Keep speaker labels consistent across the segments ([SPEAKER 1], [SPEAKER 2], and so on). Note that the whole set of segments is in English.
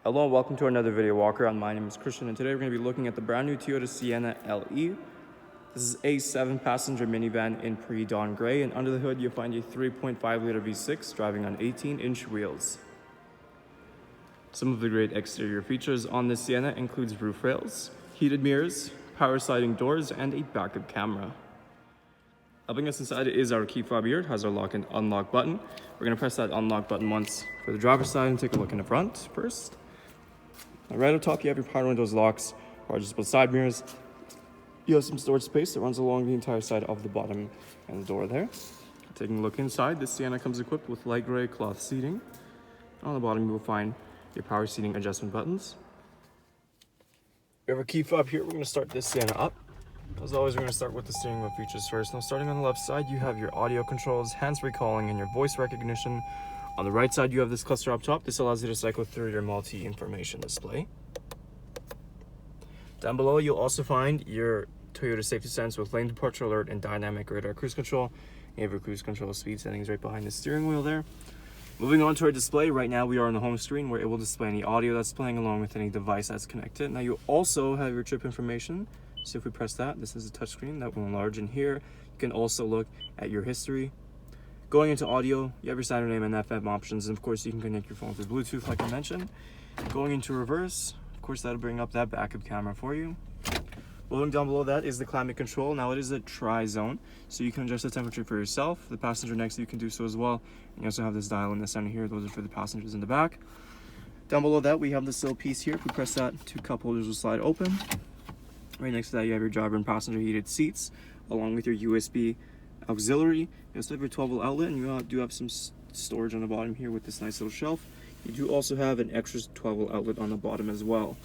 [SPEAKER 1] Hello and welcome to another video walk around. My name is Christian and today we're going to be looking at the brand new Toyota Sienna LE. This is a 7-passenger minivan in pre-dawn gray, and under the hood you'll find a 3.5-liter V6 driving on 18-inch wheels. Some of the great exterior features on this Sienna includes roof rails, heated mirrors, power sliding doors, and a backup camera. Helping us inside is our key fob here. It has our lock and unlock button. We're going to press that unlock button once for the driver's side and take a look in the front first. Now, right up top you have your power windows locks, or adjustable side mirrors. You have some storage space that runs along the entire side of the bottom and the door there. Taking a look inside, this Sienna comes equipped with light gray cloth seating. On the bottom you will find your power seating adjustment buttons. We have a key fob here. We're going to start this Sienna up. As always, we're going to start with the steering wheel features first. Now, starting on the left side, you have your audio controls, hands-free calling, and your voice recognition. On the right side, you have this cluster up top. This allows you to cycle through your multi-information display. Down below, you'll also find your Toyota safety sense with lane departure alert and dynamic radar cruise control. You have your cruise control speed settings right behind the steering wheel there. Moving on to our display, right now we are on the home screen where it will display any audio that's playing along with any device that's connected. Now, you also have your trip information. So if we press that, this is a touchscreen that will enlarge in here. You can also look at your history. Going into audio, you have your standard AM and FM options, and of course you can connect your phone to Bluetooth like I mentioned. Going into reverse, of course that'll bring up that backup camera for you. Moving down below that is the climate control. Now it is a tri-zone, so you can adjust the temperature for yourself. The passenger next to you can do so as well. And you also have this dial in the center here. Those are for the passengers in the back. Down below that, we have this little piece here. If we press that, 2 cup holders will slide open. Right next to that, you have your driver and passenger heated seats, along with your USB auxiliary. You also have your 12-volt outlet, and you do have some storage on the bottom here with this nice little shelf. You do also have an extra 12-volt outlet on the bottom as well.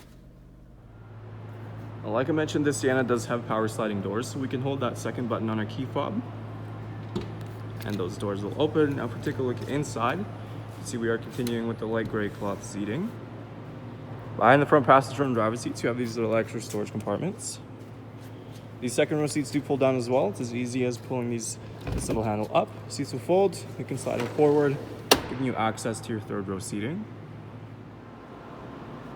[SPEAKER 1] Now, like I mentioned, this Sienna does have power sliding doors, so we can hold that second button on our key fob, and those doors will open. Now, if we take a look inside, you can see we are continuing with the light gray cloth seating. Behind the front passenger and driver seats, you have these little extra storage compartments. These second row seats do pull down as well. It's as easy as pulling this little handle up. Seats will fold. You can slide them forward, giving you access to your third row seating.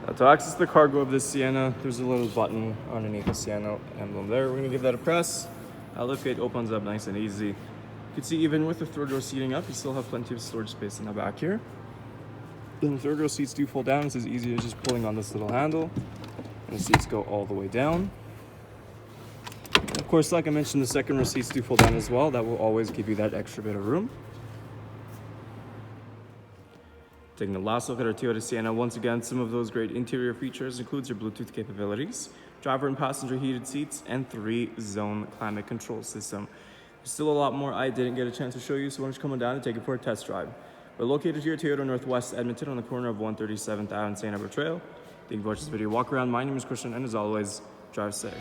[SPEAKER 1] Now, to access the cargo of this Sienna, there's a little button underneath the Sienna emblem there. We're going to give that a press. That liftgate opens up nice and easy. You can see even with the third row seating up, you still have plenty of storage space in the back here. Then the third row seats do fold down. It's as easy as just pulling on this little handle, and the seats go all the way down. And of course, like I mentioned, the second row seats do fold down as well. That will always give you that extra bit of room. Taking a last look at our Toyota Sienna, once again, some of those great interior features includes your Bluetooth capabilities, driver and passenger heated seats, and 3-zone climate control system. There's still a lot more I didn't get a chance to show you, so why don't you come on down and take it for a test drive. We're located here at Toyota Northwest Edmonton on the corner of 137th Ave and St.Albert Trail. Thank you for watching this video walk around. My name is Christian, and as always, drive safe.